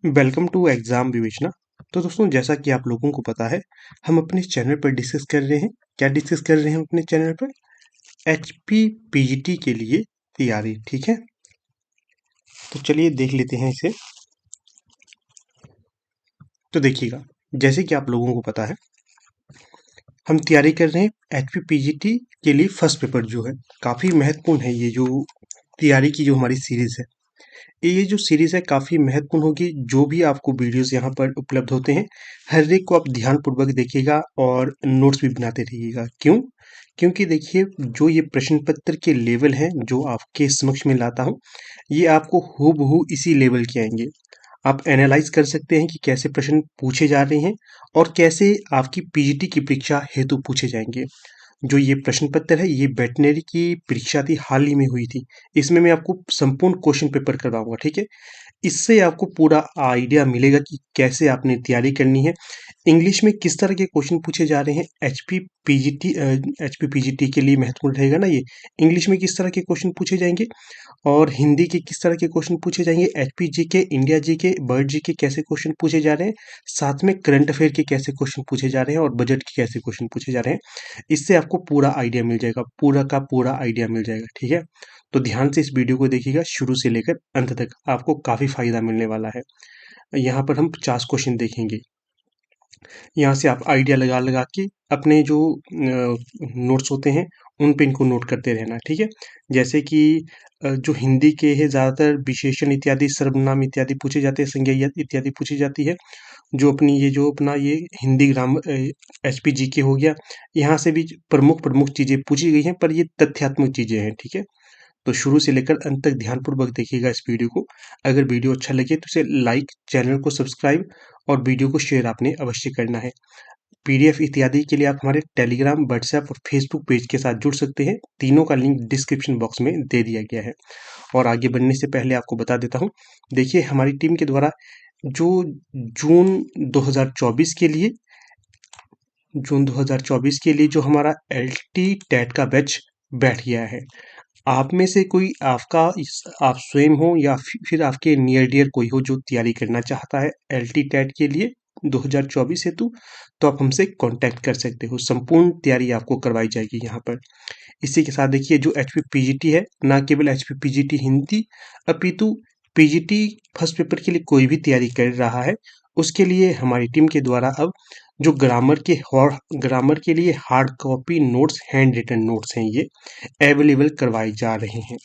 Welcome to exam विवेचना। तो दोस्तों, जैसा कि आप लोगों को पता है, हम अपने चैनल पर डिस्कस कर रहे हैं। क्या डिस्कस कर रहे हैं हम अपने चैनल पर? एचपी पीजीटी के लिए तैयारी। ठीक है, तो चलिए देख लेते हैं इसे। तो देखिएगा, जैसे कि आप लोगों को पता है, हम तैयारी कर रहे हैं एचपी पीजीटी के लिए। फर्स्ट पेपर जो है काफ़ी महत्वपूर्ण है। ये जो तैयारी की जो हमारी सीरीज़ है, ये जो सीरीज़ है काफ़ी महत्वपूर्ण होगी। जो भी आपको वीडियोस यहाँ पर उपलब्ध होते हैं, हर एक को आप ध्यानपूर्वक देखिएगा और नोट्स भी बनाते रहिएगा। क्यों? क्योंकि देखिए, जो ये प्रश्न पत्र के लेवल हैं जो आपके समक्ष में लाता हूँ, ये आपको हूबहू इसी लेवल के आएंगे। आप एनालाइज कर सकते हैं कि कैसे प्रश्न पूछे जा रहे हैं और कैसे आपकी पीजीटी की परीक्षा हेतु पूछे जाएंगे। जो ये प्रश्न पत्र है, ये वेटनरी की परीक्षा थी, हाल ही में हुई थी। इसमें मैं आपको संपूर्ण क्वेश्चन पेपर करवाऊंगा। ठीक है, इससे आपको पूरा आइडिया मिलेगा कि कैसे आपने तैयारी करनी है। इंग्लिश में किस तरह के क्वेश्चन पूछे जा रहे हैं, एचपी पीजीटी के लिए महत्वपूर्ण रहेगा ना ये। इंग्लिश में किस तरह के क्वेश्चन पूछे जाएंगे और हिंदी के किस तरह के क्वेश्चन पूछे जाएंगे, HP GK, India GK, world GK कैसे क्वेश्चन पूछे जा रहे हैं, साथ में करंट अफेयर के कैसे क्वेश्चन पूछे जा रहे हैं और बजट के कैसे क्वेश्चन पूछे जा रहे हैं। इससे आपको पूरा आइडिया मिल जाएगा, पूरा का पूरा आइडिया मिल जाएगा। ठीक है, तो ध्यान से इस वीडियो को देखिएगा, शुरू से लेकर अंत तक आपको काफ़ी फायदा मिलने वाला है। यहाँ पर हम 50 क्वेश्चन देखेंगे। यहाँ से आप आइडिया लगा लगा के अपने जो नोट्स होते हैं, उन पे इनको नोट करते रहना। ठीक है, जैसे कि जो हिंदी के है, ज़्यादातर विशेषण इत्यादि, सर्वनाम इत्यादि पूछे जाते हैं, संज्ञा इत्यादि पूछी जाती है। जो अपनी ये जो अपना ये हिंदी ग्रामर एचपी जीके हो गया, यहाँ से भी प्रमुख प्रमुख चीज़ें पूछी गई हैं, पर ये तथ्यात्मक चीज़ें हैं। ठीक है, तो शुरू से लेकर अंत तक ध्यानपूर्वक देखिएगा इस वीडियो को। अगर वीडियो अच्छा लगे तो इसे लाइक, चैनल को सब्सक्राइब और वीडियो को शेयर आपने अवश्य करना है। पीडीएफ इत्यादि के लिए आप हमारे टेलीग्राम, व्हाट्सएप और फेसबुक पेज के साथ जुड़ सकते हैं। तीनों का लिंक डिस्क्रिप्शन बॉक्स में दे दिया गया है। और आगे बढ़ने से पहले आपको बता देता हूँ, देखिए हमारी टीम के द्वारा जो जून 2024 के लिए जून 2024 के लिए जो हमारा एलटी टेट का बैच बैठ गया है। आप में से कोई आप स्वयं हो या फिर आपके नियर डियर कोई हो जो तैयारी करना चाहता है एलटी टेट के लिए 2024 हेतु, तो आप हमसे कांटेक्ट कर सकते हो। संपूर्ण तैयारी आपको करवाई जाएगी यहाँ पर। इसी के साथ देखिए, जो एचपी पीजीटी है, ना केवल एचपी पीजीटी हिंदी, अपितु पीजीटी फर्स्ट पेपर के लिए कोई भी तैयारी कर रहा है, उसके लिए हमारी टीम के द्वारा अब जो ग्रामर के लिए hard copy notes, handwritten notes हैं, ये अवेलेबल करवाए जा रहे हैं।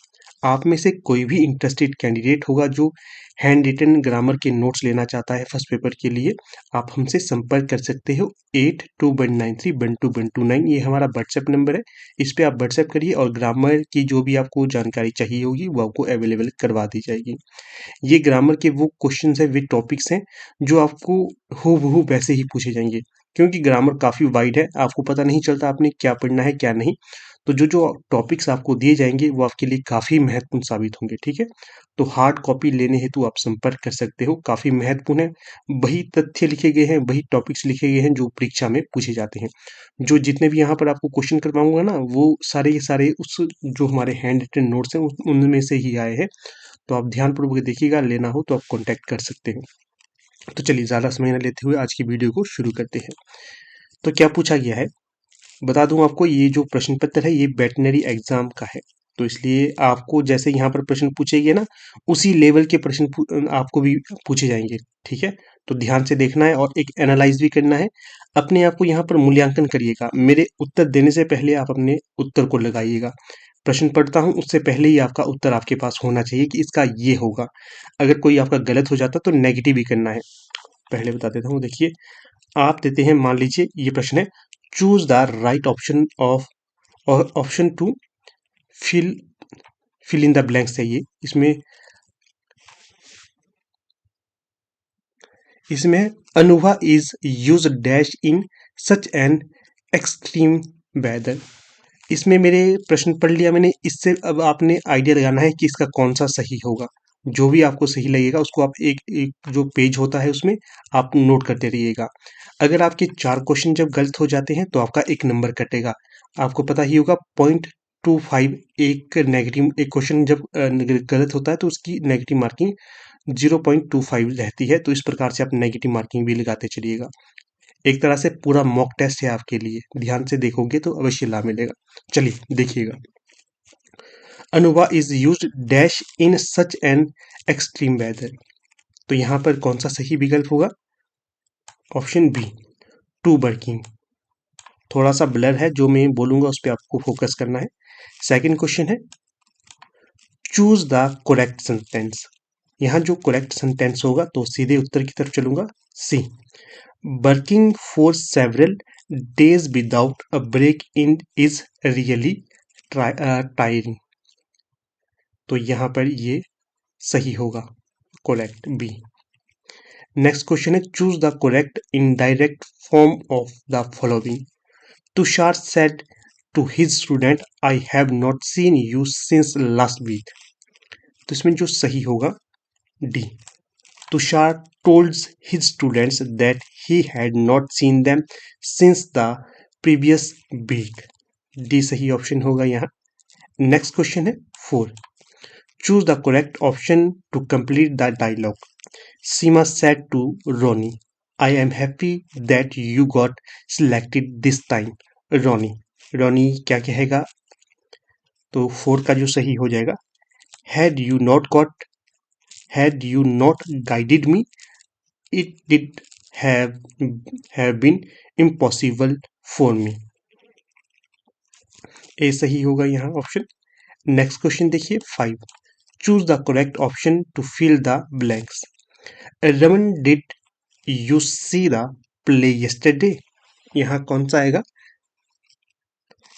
आप में से कोई भी इंटरेस्टेड कैंडिडेट होगा जो हैंड रिटन ग्रामर के नोट्स लेना चाहता है फर्स्ट पेपर के लिए, आप हमसे संपर्क कर सकते हो। 8219312129, ये हमारा व्हाट्सएप नंबर है। इस पे आप व्हाट्सएप करिए और ग्रामर की जो भी आपको जानकारी चाहिए होगी वो आपको अवेलेबल करवा दी जाएगी। ये ग्रामर के वो क्वेश्चंस हैं, वे टॉपिक्स हैं जो आपको हूबहू वैसे ही पूछे जाएंगे। क्योंकि ग्रामर काफ़ी वाइड है, आपको पता नहीं चलता आपने क्या पढ़ना है क्या नहीं। तो जो जो टॉपिक्स आपको दिए जाएंगे वो आपके लिए काफ़ी महत्वपूर्ण साबित होंगे। ठीक है, तो हार्ड कॉपी लेने हेतु आप संपर्क कर सकते हो, काफ़ी महत्वपूर्ण है। वही तथ्य लिखे गए हैं, वही टॉपिक्स लिखे गए हैं जो परीक्षा में पूछे जाते हैं। जो जितने भी यहाँ पर आपको क्वेश्चन करवाऊंगा ना, वो सारे के सारे उस जो हमारे हैंड रिटन नोट्स हैं उनमें से ही आए हैं। तो आप ध्यानपूर्वक देखिएगा, लेना हो तो आप कॉन्टैक्ट कर सकते हैं। तो चलिए ज़्यादा समय न लेते हुए आज की वीडियो को शुरू करते हैं। तो क्या पूछा गया है बता दूं आपको। ये जो प्रश्न पत्र है, ये वेटनरी एग्जाम का है, तो इसलिए आपको जैसे यहाँ पर प्रश्न पूछे गए ना, उसी लेवल के प्रश्न आपको भी पूछे जाएंगे। ठीक है, तो ध्यान से देखना है और एक एनालाइज भी करना है। अपने आप को यहाँ पर मूल्यांकन करिएगा। मेरे उत्तर देने से पहले आप अपने उत्तर को लगाइएगा। प्रश्न पढ़ता हूँ उससे पहले ही आपका उत्तर आपके पास होना चाहिए कि इसका ये होगा। अगर कोई आपका गलत हो जाता तो नेगेटिव ही करना है। पहले बता देता हूँ, देखिए आप देते हैं, मान लीजिए ये प्रश्न है, choose the right option of और option to fill fill in the blanks है। ये इसमें इसमें Anubha is use dash in such an extreme weather. इसमें मेरे प्रश्न पढ़ लिया मैंने, इससे अब आपने आइडिया लगाना है कि इसका कौन सा सही होगा। जो भी आपको सही लगेगा उसको आप एक एक जो पेज होता है उसमें आप नोट करते रहिएगा। अगर आपके 4 क्वेश्चन जब गलत हो जाते हैं तो आपका 1 नंबर कटेगा। आपको पता ही होगा 0.25 एक नेगेटिव, एक क्वेश्चन जब गलत होता है तो उसकी नेगेटिव मार्किंग 0.25 रहती है। तो इस प्रकार से आप नेगेटिव मार्किंग भी लगाते चलिएगा। एक तरह से पूरा मॉक टेस्ट है आपके लिए, ध्यान से देखोगे तो अवश्य लाभ मिलेगा। चलिए देखिएगा, Anubha is use dash in such an extreme weather. तो यहाँ पर कौन सा सही विकल्प होगा? Option B, to working. थोड़ा सा ब्लर है, जो मैं बोलूंगा उस पर आपको फोकस करना है। सेकंड क्वेश्चन है, चूज द करेक्ट सेंटेंस। यहाँ जो करेक्ट सेंटेंस होगा तो सीधे उत्तर की तरफ चलूंगा, C, working for several days without a break in is really tiring. तो यहाँ पर ये सही होगा, करेक्ट बी। नेक्स्ट क्वेश्चन है, choose the correct indirect form of the following. Tushar said to his student, I have not seen you since last week. तो इसमें जो सही होगा, D, Tushar told his students that he had not seen them since the previous week. D सही option होगा यहाँ। Next question है 4, choose the correct option to complete the dialogue. Seema said to Ronnie, I am happy that you got selected this time. Ronnie, Ronnie क्या कहेगा? तो 4 का जो सही हो जाएगा, had you not got, had you not guided me, it did have been impossible for me। A सही होगा यहाँ ऑप्शन। नेक्स्ट क्वेश्चन देखिए 5, choose the correct option to fill the blanks. Raman, did you see the play yesterday. यहाँ कौन सा आएगा?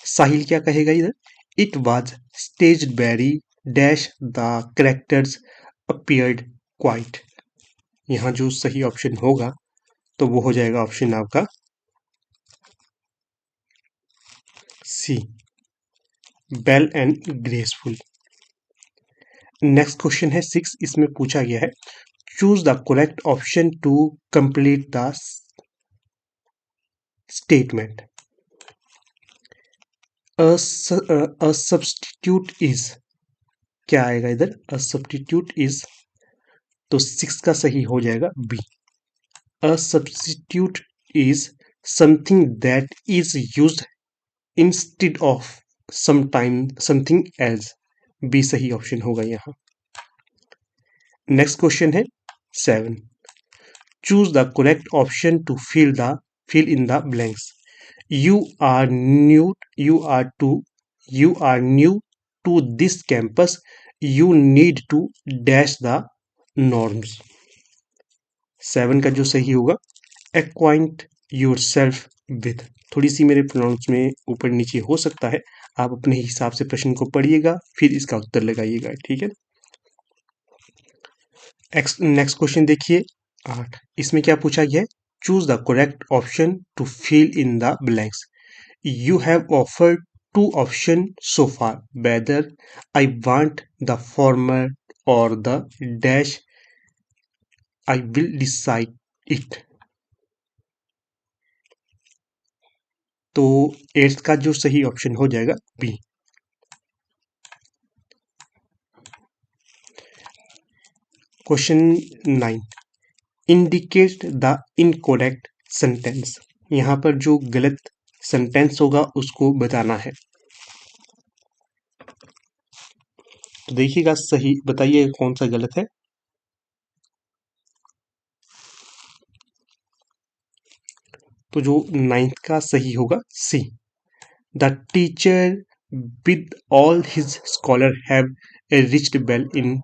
साहिल क्या कहेगा इधर? It was stage very dash the characters appeared quite. यहाँ जो सही ऑप्शन होगा तो वो हो जाएगा ऑप्शन आपका C, bell and graceful. Next question है 6, इसमें पूछा गया है, choose the correct option to complete the statement. A substitute is, क्या आएगा इधर? अ सब्स्टिट्यूट इज, तो 6 का सही हो जाएगा B, a substitute is something that is used instead of something else. B सही ऑप्शन होगा यहाँ। नेक्स्ट क्वेश्चन है 7, choose the correct option to fill in the blanks. You are new, you are new to this campus, you need to dash the norms. 7 का जो सही होगा, एक्वाइंट your self with. थोड़ी सी मेरे प्रोनाउंस में ऊपर नीचे हो सकता है, आप अपने हिसाब से प्रश्न को पढ़िएगा फिर इसका उत्तर लगाइएगा, ठीक है। नेक्स्ट क्वेश्चन देखिए 8, इसमें क्या पूछा गया है, choose the correct option to fill in the blanks. You have offered two option so far, whether I want the former और the dash, I will decide it. तो 8 का जो सही ऑप्शन हो जाएगा B. Question 9, indicate the incorrect sentence. यहाँ पर जो गलत सेंटेंस होगा उसको बताना है। तो देखिएगा, सही बताइए कौन सा गलत है। तो जो 9th का सही होगा C, the teacher with all his scholar have reached well in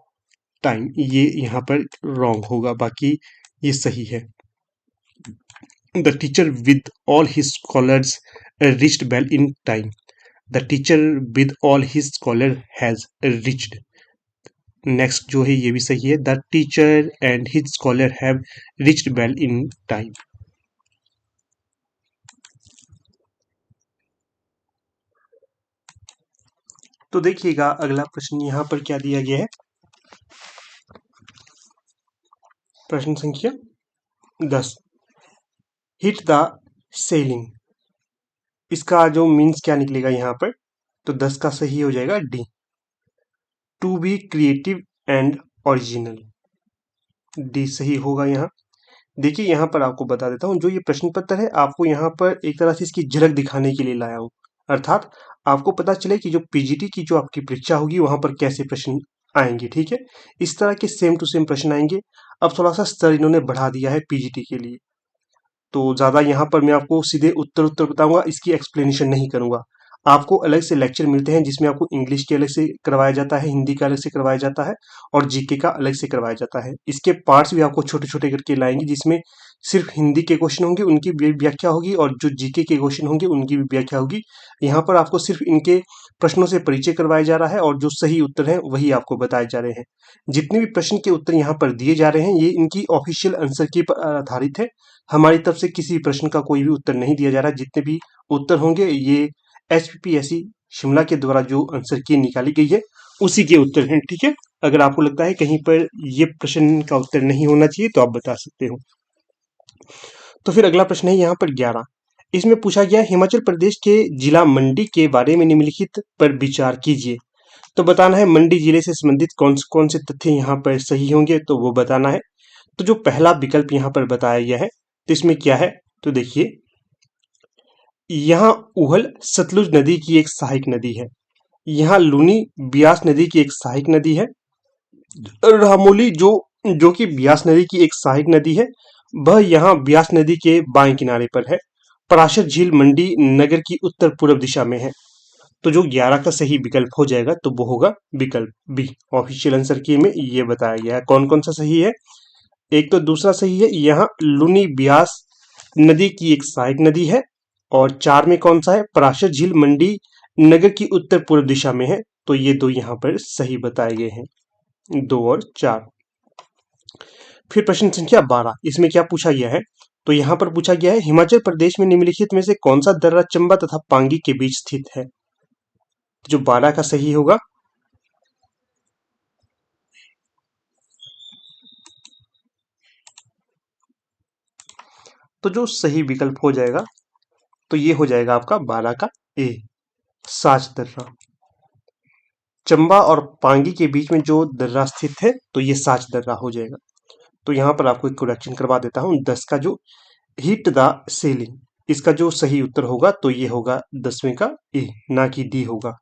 time. ये यहाँ पर रॉन्ग होगा, बाकी ये सही है। The teacher with all his scholars reached well in time, the teacher with all his scholar has reached. Next जो है ये भी सही है, the teacher and his scholar have reached well in time. तो देखिएगा अगला प्रश्न यहाँ पर क्या दिया गया है, प्रश्न संख्या 10, हिट द सेलिंग। इसका जो मीन्स क्या निकलेगा यहाँ पर, तो 10 का सही हो जाएगा D, to be creative and original. D सही होगा यहाँ। देखिए यहाँ पर आपको बता देता हूँ, जो ये प्रश्न पत्र है आपको यहाँ पर एक तरह से इसकी झलक दिखाने के लिए लाया हूँ। अर्थात आपको पता चले कि जो पीजीटी की जो आपकी परीक्षा होगी वहां पर कैसे प्रश्न आएंगे। ठीक है, इस तरह के सेम टू सेम प्रश्न आएंगे। अब थोड़ा सा स्तर इन्होंने बढ़ा दिया है पीजीटी के लिए, तो ज़्यादा यहाँ पर मैं आपको सीधे उत्तर उत्तर बताऊंगा, इसकी एक्सप्लेनेशन नहीं करूंगा। आपको अलग से लेक्चर मिलते हैं जिसमें आपको इंग्लिश के अलग से करवाया जाता है, हिंदी का अलग से करवाया जाता है और जीके का अलग से करवाया जाता है। इसके पार्ट्स भी आपको छोटे छोटे करके लाएंगे, जिसमें सिर्फ हिंदी के क्वेश्चन होंगे उनकी भी व्याख्या होगी और जो जीके के क्वेश्चन होंगे उनकी भी व्याख्या होगी। यहाँ पर आपको सिर्फ इनके प्रश्नों से परिचय करवाया जा रहा है और जो सही उत्तर है वही आपको बताए जा रहे हैं। जितने भी प्रश्न के उत्तर यहाँ पर दिए जा रहे हैं ये इनकी ऑफिशियल आंसर के पर आधारित है। हमारी तरफ से किसी प्रश्न का कोई भी उत्तर नहीं दिया जा रहा। जितने भी उत्तर होंगे ये HPPSC शिमला के द्वारा जो आंसर की निकाली गई है उसी के उत्तर हैं। ठीक है, अगर आपको लगता है कहीं पर ये प्रश्न का उत्तर नहीं होना चाहिए तो आप बता सकते हो। तो फिर अगला प्रश्न है यहाँ पर 11। इसमें पूछा गया हिमाचल प्रदेश के जिला मंडी के बारे में निम्नलिखित पर विचार कीजिए। तो बताना है मंडी जिले से संबंधित कौन कौन से तथ्य यहाँ पर सही होंगे, तो वो बताना है। तो जो पहला विकल्प यहाँ पर बताया गया है तो इसमें क्या है, तो देखिए यहाँ उहल सतलुज नदी की एक सहायक नदी है, यहाँ लूनी ब्यास नदी की एक सहायक नदी है, रामोली जो कि ब्यास नदी की एक सहायक नदी है वह यहाँ ब्यास नदी के बाएं किनारे पर है। पराशर झील मंडी नगर की उत्तर पूर्व दिशा में है। तो जो 11 का सही विकल्प हो जाएगा तो वो होगा विकल्प बी। ऑफिशियल आंसर की में ये बताया गया है कौन कौन सा सही है। एक तो दूसरा सही है, यहाँ लूनी ब्यास नदी की एक सहायक नदी है, और 4 में कौन सा है, पराशर झील मंडी नगर की उत्तर पूर्व दिशा में है। तो ये दो यहाँ पर सही बताए गए हैं, 2 और 4। फिर प्रश्न संख्या 12, इसमें क्या पूछा गया है, तो यहाँ पर पूछा गया है हिमाचल प्रदेश में निम्नलिखित में से कौन सा दर्रा चंबा तथा पांगी के बीच स्थित है। तो जो 12 का सही होगा, तो जो सही विकल्प हो जाएगा तो ये हो जाएगा आपका 12 का ए, साच दर्रा। चंबा और पांगी के बीच में जो दर्रा स्थित है तो ये साच दर्रा हो जाएगा। तो यहाँ पर आपको एक करेक्शन करवा देता हूँ, 10 का जो हिट द सेलिंग, इसका जो सही उत्तर होगा तो ये होगा 10वें का ए, ना कि डी होगा।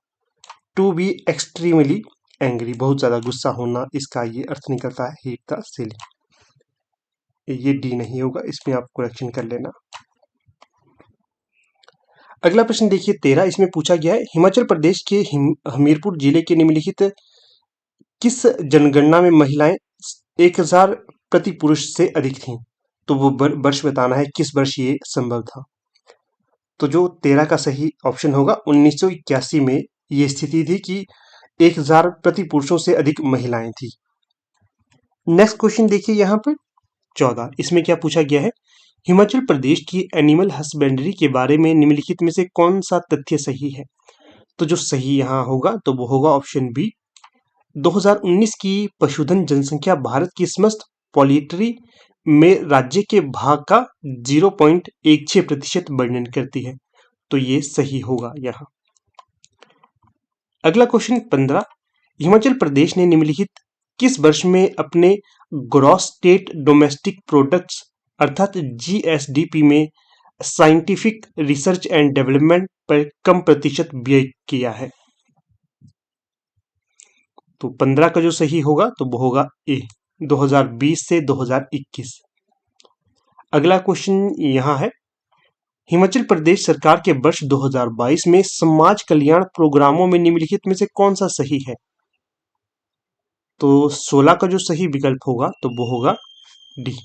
टू बी एक्सट्रीमली एंग्री, बहुत ज्यादा गुस्सा होना, इसका ये अर्थ निकलता है हिट द सेलिंग। ये डी नहीं होगा, इसमें आप करेक्शन कर लेना। अगला प्रश्न देखिए 13, इसमें पूछा गया है हिमाचल प्रदेश के हमीरपुर जिले के निम्नलिखित किस जनगणना में महिलाएं 1000 प्रति पुरुष से अधिक थीं। तो वो वर्ष बताना है किस वर्ष ये संभव था। तो जो 13 का सही ऑप्शन होगा 1981 में ये स्थिति थी कि 1000 प्रति पुरुषों से अधिक महिलाएं थी। नेक्स्ट क्वेश्चन देखिए यहाँ पर 14, इसमें क्या पूछा गया है हिमाचल प्रदेश की एनिमल हस्बेंड्री के बारे में निम्नलिखित में से कौन सा तथ्य सही है। तो जो सही यहाँ होगा तो वो होगा ऑप्शन बी। 2019 की पशुधन जनसंख्या भारत की समस्त पोल्ट्री में राज्य के भाग का 0.16% वर्णन करती है। तो ये सही होगा यहाँ। अगला क्वेश्चन 15, हिमाचल प्रदेश ने निम्नलिखित किस वर्ष में अपने ग्रॉस स्टेट डोमेस्टिक प्रोडक्ट्स अर्थात GSDP में साइंटिफिक रिसर्च एंड डेवलपमेंट पर कम प्रतिशत व्यय किया है। तो 15 का जो सही होगा तो वो होगा ए, 2020 से 2021। अगला क्वेश्चन यहाँ है हिमाचल प्रदेश सरकार के वर्ष 2022 में समाज कल्याण प्रोग्रामों में निम्नलिखित में से कौन सा सही है। तो 16 का जो सही विकल्प होगा तो वो होगा डी।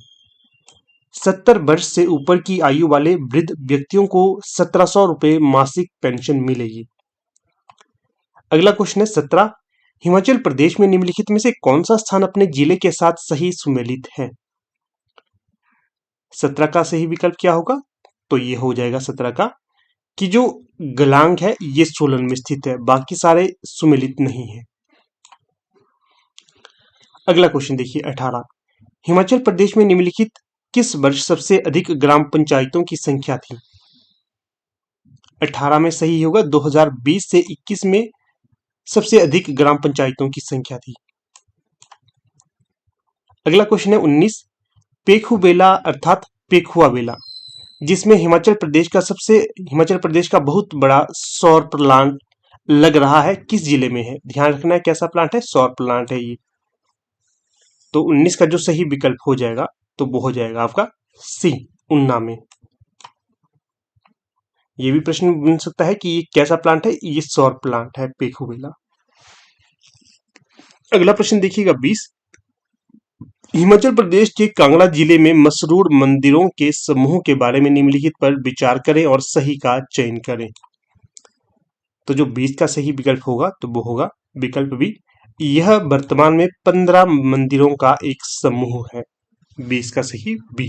70 वर्ष से ऊपर की आयु वाले वृद्ध व्यक्तियों को 1700 रुपए मासिक पेंशन मिलेगी। अगला क्वेश्चन है 17, हिमाचल प्रदेश में निम्नलिखित में से कौन सा स्थान अपने जिले के साथ सही सुमेलित है। 17 का सही विकल्प क्या होगा, तो ये हो जाएगा 17 का कि जो गलांग है ये सोलन में स्थित है, बाकी सारे सुमेलित नहीं है। अगला क्वेश्चन देखिए 18, हिमाचल प्रदेश में निम्नलिखित किस वर्ष सबसे अधिक ग्राम पंचायतों की संख्या थी। 18 में सही होगा 2020 से 21 में सबसे अधिक ग्राम पंचायतों की संख्या थी। अगला क्वेश्चन है 19, पेखुबेला अर्थात पेखुआ बेला, जिसमें हिमाचल प्रदेश का बहुत बड़ा सौर प्लांट लग रहा है, किस जिले में है? ध्यान रखना है कैसा प्लांट है, सौर प्लांट है ये। तो 19 का जो सही विकल्प हो जाएगा तो वो हो जाएगा आपका सी, उन्ना में। ये भी प्रश्न बन सकता है कि ये कैसा प्लांट है, ये सौर प्लांट है पेखुबेला। अगला प्रश्न देखिएगा 20, हिमाचल प्रदेश के कांगड़ा जिले में मशहूर मंदिरों के समूह के बारे में निम्नलिखित पर विचार करें और सही का चयन करें। तो जो 20 का सही विकल्प होगा तो वो होगा विकल्प बी, यह वर्तमान में 15 मंदिरों का एक समूह है। 20 का सही बी।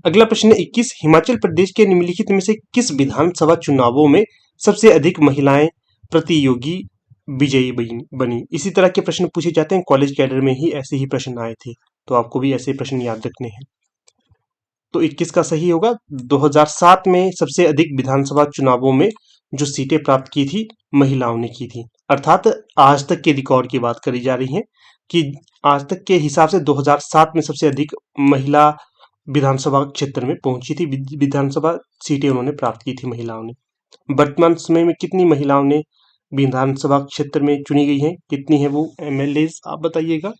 अगला प्रश्न है 21, हिमाचल प्रदेश के निम्नलिखित में से किस विधानसभा चुनावों में सबसे अधिक महिलाएं प्रतियोगी विजयी बनी? इसी तरह के प्रश्न पूछे जाते हैं, कॉलेज कैडर में ही ऐसे ही प्रश्न आए थे, तो आपको भी ऐसे प्रश्न याद रखने हैं। तो 21 का सही होगा, 2007 में सबसे अधिक विधानसभा चुनावों में जो सीटें प्राप्त की थी महिलाओं ने की थी, अर्थात आज तक के रिकॉर्ड की बात करी जा रही है कि आज तक के हिसाब से 2007 में सबसे अधिक महिला विधानसभा क्षेत्र में पहुंची थी, विधानसभा सीटें उन्होंने प्राप्त की थी महिलाओं ने। वर्तमान समय में कितनी महिलाओं ने विधानसभा क्षेत्र में चुनी गई हैं, कितनी है वो एमएलए, आप बताइएगा।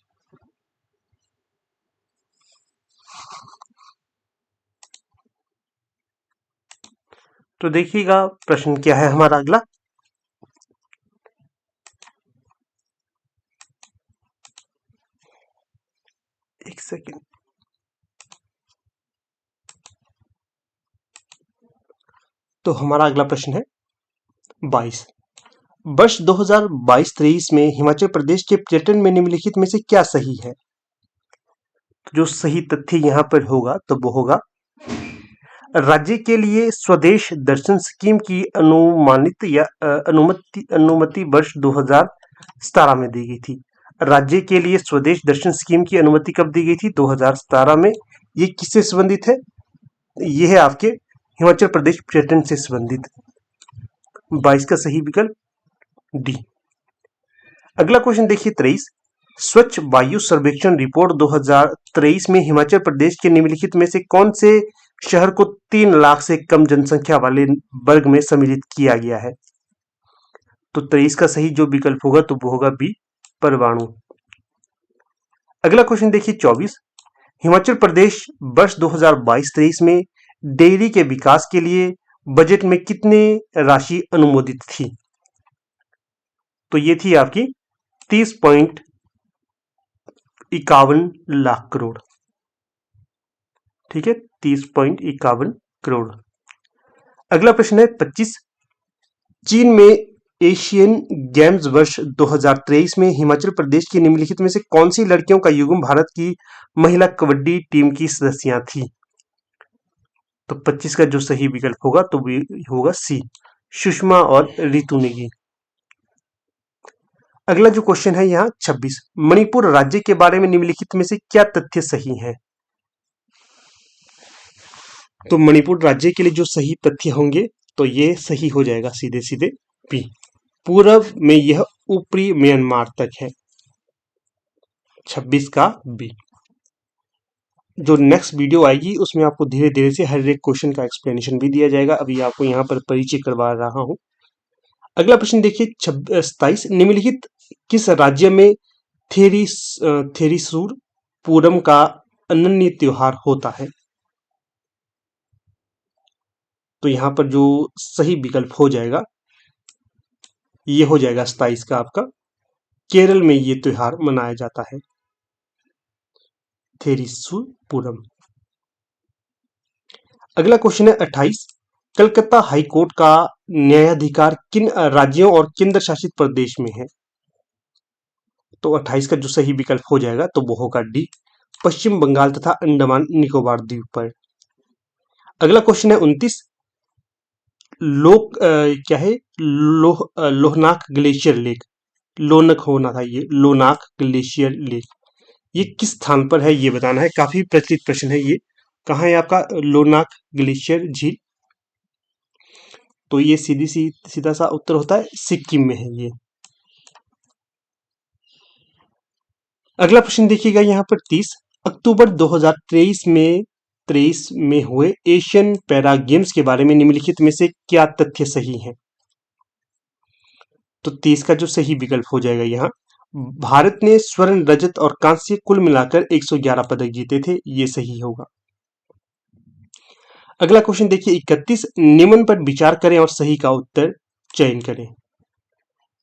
तो देखिएगा प्रश्न क्या है हमारा अगला, एक सेकेंड। तो हमारा अगला प्रश्न है 22, वर्ष 2022-23 में हिमाचल प्रदेश के पर्यटन में निम्नलिखित में से क्या सही है? जो सही तथ्य यहाँ पर होगा तो वो होगा, राज्य के लिए स्वदेश दर्शन स्कीम की अनुमानित या अनुमति वर्ष 2017 में दी गई थी। राज्य के लिए स्वदेश दर्शन स्कीम की अनुमति कब दी गई थी? 2017 में। ये किससे संबंधित है? ये है आपके हिमाचल प्रदेश पर्यटन से संबंधित। 22 का सही विकल्प डी। अगला क्वेश्चन देखिए 23, स्वच्छ वायु सर्वेक्षण रिपोर्ट 2023 में हिमाचल प्रदेश के निम्नलिखित में से कौन से शहर को 3 लाख से कम जनसंख्या वाले वर्ग में सम्मिलित किया गया है? तो 23 का सही जो विकल्प होगा तो वो होगा बी, परवाणु। अगला क्वेश्चन देखिए 24, हिमाचल प्रदेश वर्ष 2022-23 में डेयरी के विकास के लिए बजट में कितनी राशि अनुमोदित थी? तो ये थी आपकी 30.51 लाख करोड़। ठीक है, 30.51 करोड़। अगला प्रश्न है 25, चीन में एशियन गेम्स वर्ष 2023 में हिमाचल प्रदेश की निम्नलिखित में से कौन सी लड़कियों का युग्म भारत की महिला कबड्डी टीम की सदस्या थी? तो 25 का जो सही विकल्प होगा तो वो होगा सी, सुषमा और रितु नेगी। अगला जो क्वेश्चन है यहाँ 26, मणिपुर राज्य के बारे में निम्नलिखित में से क्या तथ्य सही है? तो मणिपुर राज्य के लिए जो सही तथ्य होंगे तो ये सही हो जाएगा सीधे सीधे बी, पूर्व में यह ऊपरी म्यांमार तक है। 26 का बी। जो नेक्स्ट वीडियो आएगी उसमें आपको धीरे धीरे से हर एक क्वेश्चन का एक्सप्लेनेशन भी दिया जाएगा, अभी आपको यहाँ पर परिचय करवा रहा हूँ। अगला प्रश्न देखिए 27, निम्नलिखित किस राज्य में थेरिसूर पूरम का अनन्य त्योहार होता है? तो यहाँ पर जो सही विकल्प हो जाएगा ये हो जाएगा 27 का आपका, केरल में ये त्योहार मनाया जाता है, थेरिसूर पूरम। अगला क्वेश्चन है 28, कलकत्ता हाईकोर्ट का न्यायाधिकार किन राज्यों और केंद्र शासित प्रदेश में है? तो 28 का जो सही विकल्प हो जाएगा तो वो होगा डी, पश्चिम बंगाल तथा अंडमान निकोबार द्वीप पर। अगला क्वेश्चन है 29, क्या है, लोहनाक ग्लेशियर लेक, लोनक होना था ये, लोनाक ग्लेशियर लेक, ये किस स्थान पर है ये बताना है, काफी प्रचलित प्रश्न है ये। कहाँ है आपका लोनाक ग्लेशियर झील? तो ये सीधा सा उत्तर होता है सिक्किम में है ये। अगला प्रश्न देखिएगा यहाँ पर 30 अक्टूबर 2023 में हुए एशियन पैरा गेम्स के बारे में निम्नलिखित में से क्या तथ्य सही है। तो 30 का जो सही विकल्प हो जाएगा यहाँ, भारत ने स्वर्ण, रजत और कांस्य कुल मिलाकर 111 पदक जीते थे, ये सही होगा। अगला क्वेश्चन देखिए 31 निम्न पर विचार करें और सही का उत्तर चयन करें।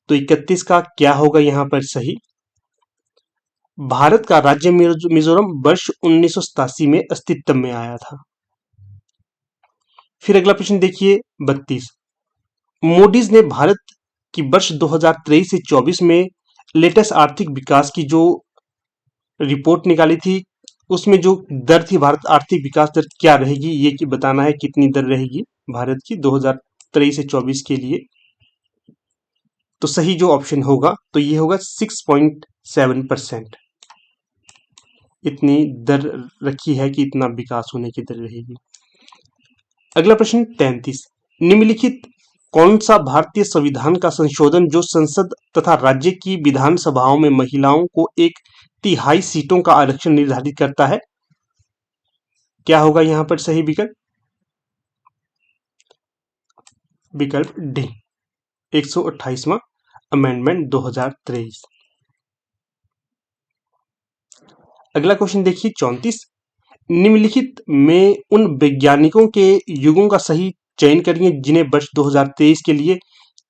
तो 31 का क्या होगा यहाँ पर सही, भारत का राज्य मिजोरम वर्ष 1987 में अस्तित्व में आया था। फिर अगला प्रश्न देखिए 32 मूडीज ने भारत की वर्ष 2023 से 24 में लेटेस्ट आर्थिक विकास की जो रिपोर्ट निकाली थी, उसमें जो दर थी भारत आर्थिक विकास दर क्या रहेगी, ये कि बताना है कितनी दर रहेगी भारत की 2023 से 24 के लिए। तो सही जो ऑप्शन होगा तो ये होगा 6.7%, इतनी दर रखी है कि इतना विकास होने की दर रहेगी। अगला प्रश्न 33 निम्नलिखित कौन सा भारतीय संविधान का संशोधन जो संसद तथा राज्य की विधानसभाओं में महिलाओं को 1/3 सीटों का आरक्षण निर्धारित करता है। क्या होगा यहां पर सही विकल्प, विकल्प डी 128वां अमेंडमेंट 2023। अगला क्वेश्चन देखिए 34 निम्नलिखित में उन वैज्ञानिकों के युगों का सही चयन करिए जिन्हें वर्ष 2023 के लिए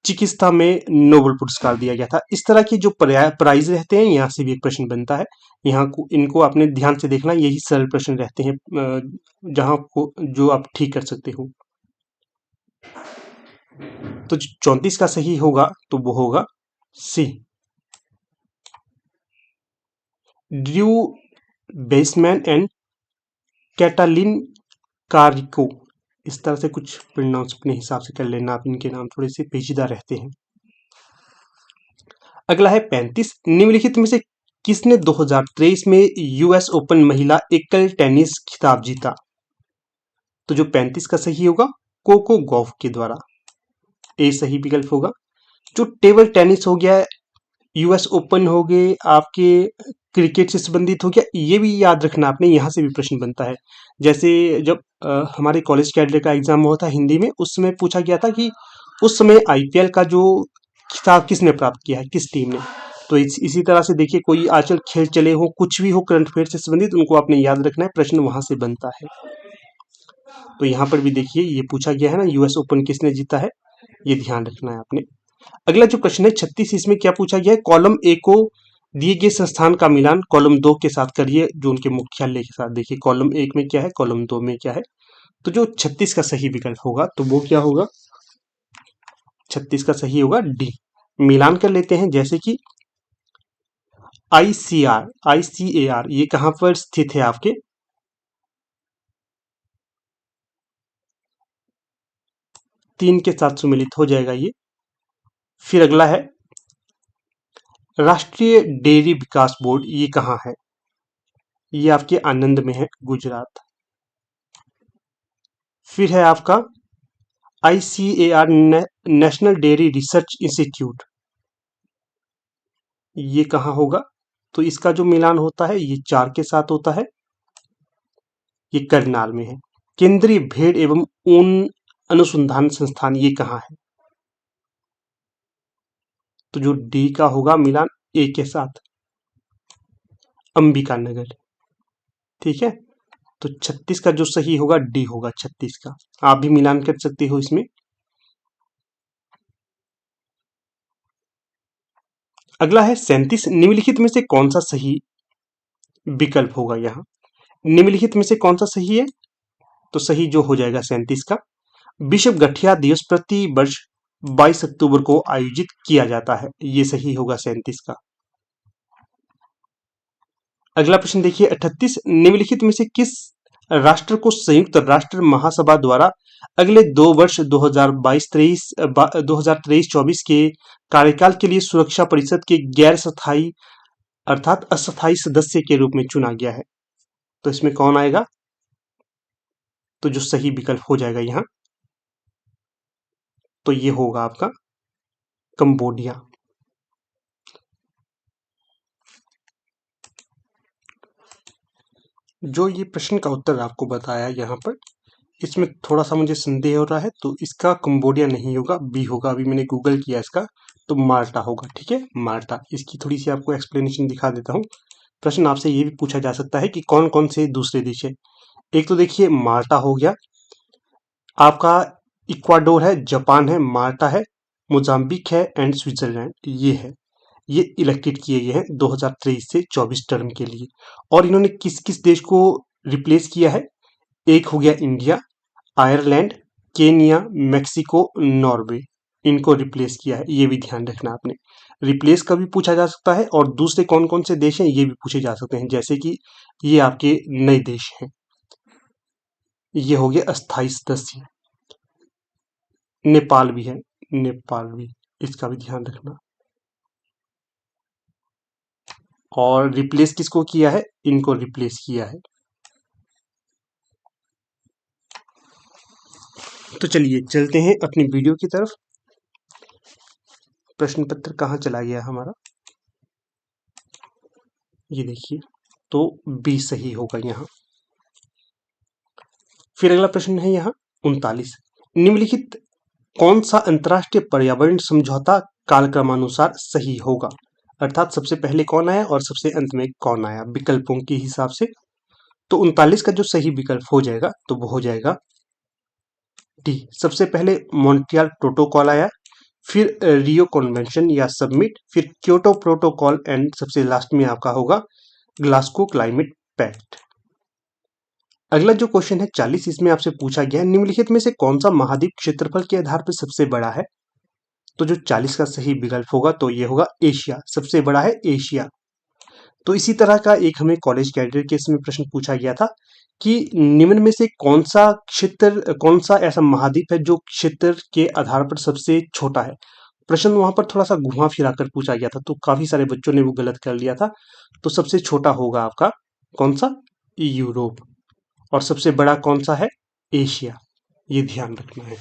चिकित्सा में नोबेल पुरस्कार दिया गया था। इस तरह के जो प्राइज रहते हैं यहाँ से भी एक प्रश्न बनता है, यहाँ को इनको आपने ध्यान से देखना, यही सरल प्रश्न रहते हैं जहां को जो आप ठीक कर सकते हो। तो 34 का सही होगा तो वो होगा C, Drew Weissman and Katalin Kariko. इस तरह से कुछ प्रोनाउंस अपने हिसाब से कर लेना आप, इनके नाम थोड़े से पेचीदा रहते हैं। अगला है 35 निम्नलिखित में से किसने 2023 में यूएस ओपन महिला एकल टेनिस खिताब जीता। तो जो 35 का सही होगा कोको गॉफ के द्वारा, ए सही विकल्प होगा। जो टेबल टेनिस हो गया, यूएस ओपन हो गए, आपके क्रिकेट से संबंधित हो गया, ये भी याद रखना आपने, यहाँ से भी प्रश्न बनता है। जैसे जब हमारे कॉलेज कैडर का एग्जाम हुआ था हिंदी में, उस समय पूछा गया था कि उस समय आईपीएल का जो खिताब किसने प्राप्त किया है, किस टीम ने। तो इसी तरह से देखिए कोई आजकल खेल चले हो, कुछ भी हो करंट अफेयर से संबंधित, उनको आपने याद रखना है, प्रश्न वहां से बनता है। तो यहाँ पर भी देखिए ये पूछा गया है ना, यूएस ओपन किसने जीता है, ये ध्यान रखना है आपने। अगला जो प्रश्न है 36, इसमें क्या पूछा गया है, कॉलम ए को दिए गए संस्थान का मिलान कॉलम 2 के साथ करिए जो उनके मुख्यालय के साथ। देखिए कॉलम 1 में क्या है, कॉलम 2 में क्या है। तो जो 36 का सही विकल्प होगा तो वो क्या होगा, 36 का सही होगा डी, मिलान कर लेते हैं। जैसे कि आईसीआर ये कहां पर स्थित है आपके, तीन के साथ सम्मिलित हो जाएगा ये। फिर अगला है राष्ट्रीय डेयरी विकास बोर्ड, ये कहाँ है, ये आपके आनंद में है, गुजरात। फिर है आपका ICAR national dairy research institute, ये कहाँ होगा। तो इसका जो मिलान होता है ये 4 के साथ होता है, ये करनाल में है। केंद्रीय भेड़ एवं ऊन अनुसंधान संस्थान, ये कहाँ है। तो जो डी का होगा मिलान ए के साथ, अंबिका नगर। ठीक है, तो 36 का जो सही होगा डी होगा, 36 का आप भी मिलान कर सकते हो इसमें। अगला है 37 निम्नलिखित में से कौन सा सही विकल्प होगा, यहाँ निम्नलिखित में से कौन सा सही है। तो सही जो हो जाएगा 37 का, विश्व गठिया दिवस प्रति वर्ष 22 अक्टूबर को आयोजित किया जाता है, ये सही होगा 37 का। अगला प्रश्न देखिए 38 निम्नलिखित में से किस राष्ट्र को संयुक्त राष्ट्र महासभा द्वारा अगले 2 वर्ष 2023-24 के कार्यकाल के लिए सुरक्षा परिषद के गैर स्थायी अर्थात अस्थायी सदस्य के रूप में चुना गया है। तो इसमें कौन आएगा, तो जो सही विकल्प हो जाएगा यहाँ, तो ये होगा आपका कंबोडिया। जो ये प्रश्न का उत्तर आपको बताया यहाँ पर, इसमें थोड़ा सा मुझे संदेह हो रहा है, तो इसका कंबोडिया नहीं होगा, बी होगा। अभी मैंने गूगल किया इसका, तो माल्टा होगा। ठीक है, माल्टा। इसकी थोड़ी सी आपको एक्सप्लेनेशन दिखा देता हूँ। प्रश्न आपसे ये भी पूछा जा सकता है कि कौन कौन से दूसरे देश है। एक तो देखिए माल्टा हो गया आपका, इक्वाडोर है, जापान है, माल्टा है, मोजाम्बिक है एंड स्विट्जरलैंड, ये है। ये इलेक्टेड किए गए हैं 2023 से 24 टर्म के लिए। और इन्होंने किस किस देश को रिप्लेस किया है? एक हो गया India, Ireland, Kenya, Mexico, Norway, इनको रिप्लेस किया है। ये भी ध्यान रखना आपने। रिप्लेस का भी पूछा जा सकता है और दूसरे कौन कौन से देश हैं ये भी पूछे जा सकते हैं, जैसे कि ये आपके नए देश हैं। ये हो गया अस्थायी सदस्य। नेपाल भी है, नेपाल भी, इसका भी ध्यान रखना। और रिप्लेस किसको किया है? इनको रिप्लेस किया है। तो चलिए चलते हैं अपनी वीडियो की तरफ। प्रश्न पत्र कहाँ चला गया हमारा? ये देखिए, तो बी सही होगा यहाँ। फिर अगला प्रश्न है यहाँ 39। निम्नलिखित कौन सा अंतर्राष्ट्रीय पर्यावरण समझौता कालक्रमानुसार सही होगा? अर्थात सबसे पहले कौन आया और सबसे अंत में कौन आया विकल्पों के हिसाब से। तो 39 का जो सही विकल्प हो जाएगा तो वो हो जाएगा डी। सबसे पहले मॉन्ट्रियल प्रोटोकॉल आया, फिर रियो कन्वेंशन या सबमिट, फिर क्योटो प्रोटोकॉल एंड सबसे लास्ट में आपका होगा ग्लासगो क्लाइमेट पैक्ट। अगला जो क्वेश्चन है 40, इसमें आपसे पूछा गया है निम्नलिखित में से कौन सा महाद्वीप क्षेत्रफल के आधार पर सबसे बड़ा है? तो जो 40 का सही विकल्प होगा तो ये होगा एशिया, सबसे बड़ा है एशिया। तो इसी तरह का एक हमें कॉलेज कैडेट केस में प्रश्न पूछा गया था कि निम्न में से कौन सा क्षेत्र, कौन सा ऐसा महाद्वीप है जो क्षेत्र के आधार पर सबसे छोटा है। प्रश्न वहां पर थोड़ा सा घुमा फिरा कर पूछा गया था, तो काफी सारे बच्चों ने वो गलत कर लिया था। तो सबसे छोटा होगा आपका कौन सा? यूरोप। और सबसे बड़ा कौन सा है? एशिया। ये ध्यान रखना है।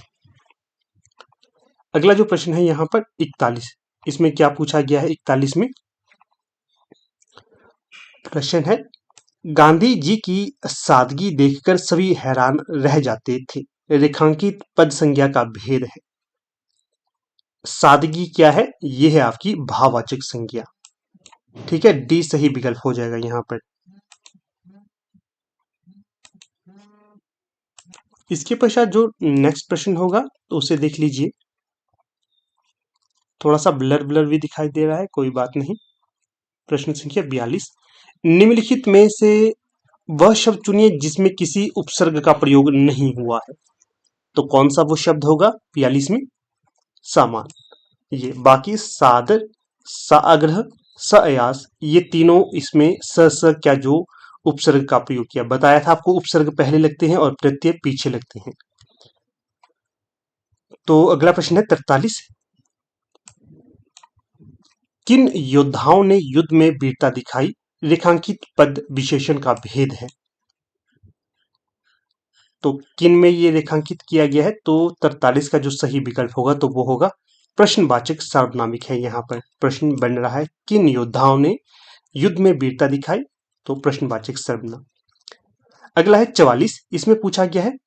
अगला जो प्रश्न है यहाँ पर 41, इसमें क्या पूछा गया है? 41 में प्रश्न है, गांधी जी की सादगी देखकर सभी हैरान रह जाते थे, रेखांकित पद संज्ञा का भेद है। सादगी क्या है? ये है आपकी भाववाचक संज्ञा। ठीक है, डी सही विकल्प हो जाएगा यहाँ पर। इसके पश्चात जो नेक्स्ट प्रश्न होगा तो उसे देख लीजिए। थोड़ा सा ब्लर ब्लर भी दिखाई दे रहा है, कोई बात नहीं। प्रश्न संख्या 42, निम्नलिखित में से वह शब्द चुनिए जिसमें किसी उपसर्ग का प्रयोग नहीं हुआ है। तो कौन सा वो शब्द होगा 42 में? सामान। ये बाकी सादर, साग्रह, सयास, ये तीनों इसमें स क्या जो उपसर्ग का प्रयोग किया, बताया था आपको उपसर्ग पहले लगते हैं और प्रत्यय पीछे लगते हैं। तो अगला प्रश्न है 43, किन योद्धाओं ने युद्ध में वीरता दिखाई, रेखांकित पद विशेषण का भेद है। तो किन में ये रेखांकित किया गया है? तो 43 का जो सही विकल्प होगा तो वो होगा प्रश्नवाचक सार्वनामिक है। यहाँ पर प्रश्न बन रहा है किन योद्धाओं ने युद्ध में वीरता दिखाई, तो प्रश्नवाचक सर्वनाम। अगला है 44, इसमें पूछा गया है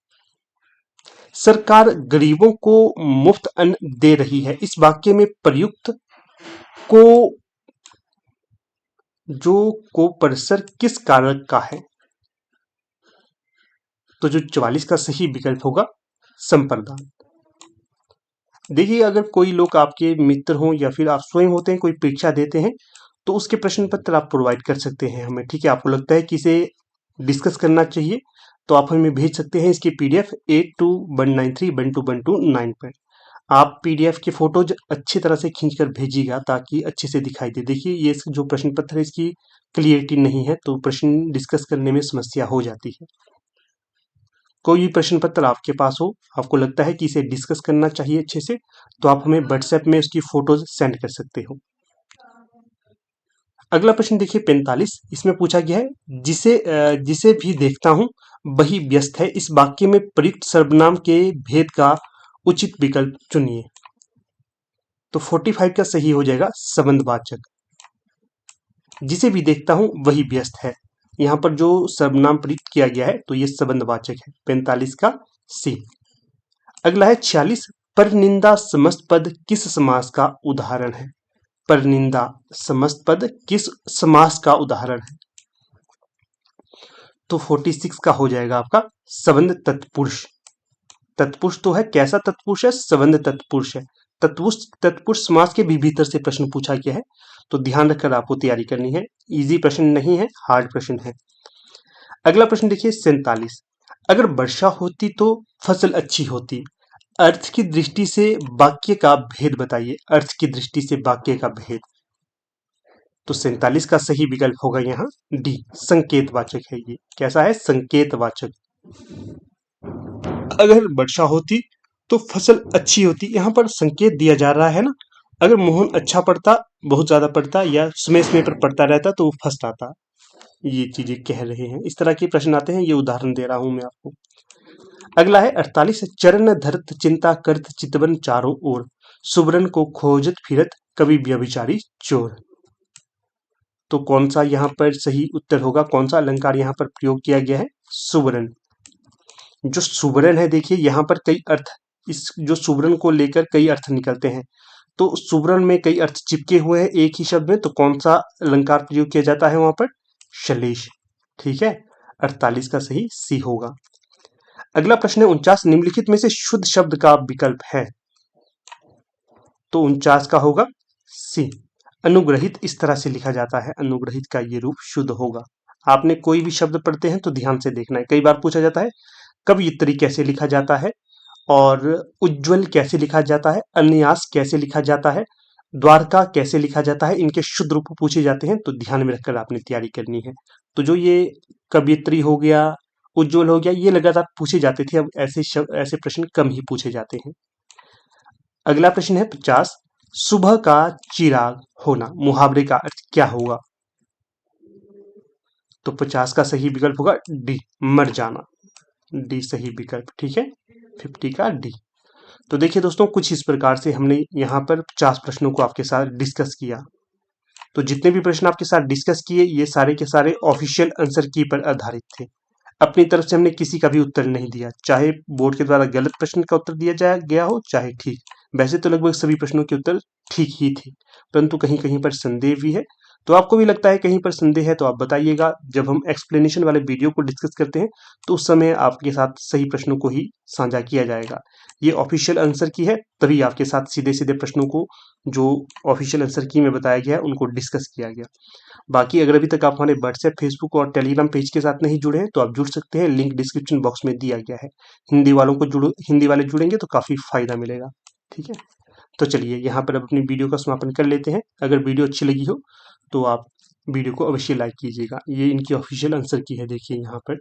सरकार गरीबों को मुफ्त अन्न दे रही है, इस वाक्य में प्रयुक्त को जो को परिसर किस कारक का है? तो जो 44 का सही विकल्प होगा संप्रदान। देखिए, अगर कोई लोग आपके मित्र हों या फिर आप स्वयं होते हैं, कोई परीक्षा देते हैं, तो उसके प्रश्न पत्र आप प्रोवाइड कर सकते हैं हमें। ठीक है, आपको लगता है कि इसे डिस्कस करना चाहिए तो आप हमें भेज सकते हैं इसकी पीडीएफ 8219312129 पर। आप पीडीएफ के फोटोज अच्छी तरह से खींच कर भेजिएगा ताकि अच्छे से दिखाई दे। देखिए, ये जो प्रश्न पत्र है इसकी क्लियरिटी नहीं है तो प्रश्न डिस्कस करने में समस्या हो जाती है। कोई भी प्रश्न पत्र आपके पास हो, आपको लगता है कि इसे डिस्कस करना चाहिए अच्छे से, तो आप हमें व्हाट्सएप में उसकी फोटोज सेंड कर सकते हो। अगला प्रश्न देखिए 45, इसमें पूछा गया है जिसे भी देखता हूं वही व्यस्त है, इस वाक्य में प्रयुक्त सर्वनाम के भेद का उचित विकल्प चुनिए। तो 45 का सही हो जाएगा संबंधवाचक। जिसे भी देखता हूं वही व्यस्त है, यहाँ पर जो सर्वनाम प्रयुक्त किया गया है तो ये संबंधवाचक है, 45 का सी। अगला है 46, परनिंदा समस्त पद किस समास का उदाहरण है? परनिंदा समस्त पद किस समास का उदाहरण है? तो 46 का हो जाएगा आपका संबंध तत्पुरुष। तत्पुरुष तो है, कैसा तत्पुरुष है? संबंध तत्पुरुष है। तत्पुरुष समास के भी भीतर से प्रश्न पूछा गया है, तो ध्यान रखकर आपको तैयारी करनी है। इजी प्रश्न नहीं है, हार्ड प्रश्न है। अगला प्रश्न देखिए 47, अगर वर्षा होती तो फसल अच्छी होती, अर्थ की दृष्टि से वाक्य का भेद बताइए। अर्थ की दृष्टि से वाक्य का भेद, तो 47 का सही विकल्प होगा यहाँ डी, संकेतवाचक है। ये कैसा है? संकेतवाचक। अगर वर्षा होती तो फसल अच्छी होती, यहाँ पर संकेत दिया जा रहा है ना। अगर मोहन अच्छा पढ़ता, बहुत ज्यादा पढ़ता या समय समय पर पढ़ता रहता तो वो फर्स्ट आता। ये चीजें कह रहे हैं, इस तरह के प्रश्न आते हैं, ये उदाहरण दे रहा हूं मैं आपको। अगला है 48, चरण धरत चिंता करत चितवन चारों ओर, सुबरन को खोजत फिरत कवि व्यभिचारी चोर। तो कौन सा यहाँ पर सही उत्तर होगा? कौन सा अलंकार यहाँ पर प्रयोग किया गया है? सुबरन। जो सुबरन है, देखिए यहाँ पर कई अर्थ, इस जो सुबरन को लेकर कई अर्थ निकलते हैं, तो सुबरन में कई अर्थ चिपके हुए हैं एक ही शब्द में, तो कौन सा अलंकार प्रयोग किया जाता है वहां पर? शलेश। ठीक है, 48 का सही सी होगा। अगला प्रश्न है 49, निम्नलिखित में से शुद्ध शब्द का विकल्प है, तो 49 का होगा सी, अनुग्रहित। इस तरह से लिखा जाता है, अनुग्रहित का ये रूप शुद्ध होगा। आपने कोई भी शब्द पढ़ते हैं तो ध्यान से देखना है। कई बार पूछा जाता है कवियत्री कैसे लिखा जाता है, और उज्ज्वल कैसे लिखा जाता है, अन्यास कैसे लिखा जाता है, द्वारका कैसे लिखा जाता है, इनके शुद्ध रूप पूछे जाते हैं, तो ध्यान में रखकर आपने तैयारी करनी है। तो जो ये कवियत्री हो गया, उज्ज्वल हो गया, ये लगातार पूछे जाते थे, अब ऐसे प्रश्न कम ही पूछे जाते हैं। अगला प्रश्न है 50, सुबह का चिराग होना मुहावरे का अर्थ क्या होगा? तो 50 का सही विकल्प होगा डी, मर जाना। डी सही विकल्प। ठीक है, 50 का डी। तो देखिए दोस्तों, कुछ इस प्रकार से हमने यहाँ पर 50 प्रश्नों को आपके साथ डिस्कस किया। तो जितने भी प्रश्न आपके साथ डिस्कस किए, ये सारे के सारे ऑफिशियल आंसर की पर आधारित थे। अपनी तरफ से हमने किसी का भी उत्तर नहीं दिया, चाहे बोर्ड के द्वारा गलत प्रश्न का उत्तर दिया जाया गया हो, चाहे ठीक। वैसे तो लगभग सभी प्रश्नों के उत्तर ठीक ही थे, परंतु कहीं कहीं पर संदेह भी है। तो आपको भी लगता है कहीं पर संदेह है तो आप बताइएगा। जब हम एक्सप्लेनेशन वाले वीडियो को डिस्कस करते हैं तो उस समय आपके साथ सही प्रश्नों को ही साझा किया जाएगा। ये ऑफिशियल आंसर की है, तभी आपके साथ सीधे सीधे प्रश्नों को जो ऑफिशियल आंसर की में बताया गया है उनको डिस्कस किया गया। बाकी अगर अभी तक आप हमारे व्हाट्सएप, फेसबुक और टेलीग्राम पेज के साथ नहीं जुड़े हैं तो आप जुड़ सकते हैं, लिंक डिस्क्रिप्शन बॉक्स में दिया गया है। हिंदी वालों को हिंदी वाले जुड़ेंगे तो काफी फायदा मिलेगा। ठीक है, तो चलिए यहाँ पर अब अपनी वीडियो का समापन कर लेते हैं। अगर वीडियो अच्छी लगी हो तो आप वीडियो को अवश्य लाइक कीजिएगा। ये इनकी ऑफिशियल आंसर की है, देखिए यहाँ पर।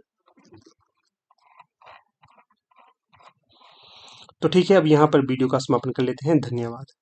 तो ठीक है, अब यहाँ पर वीडियो का समापन कर लेते हैं। धन्यवाद।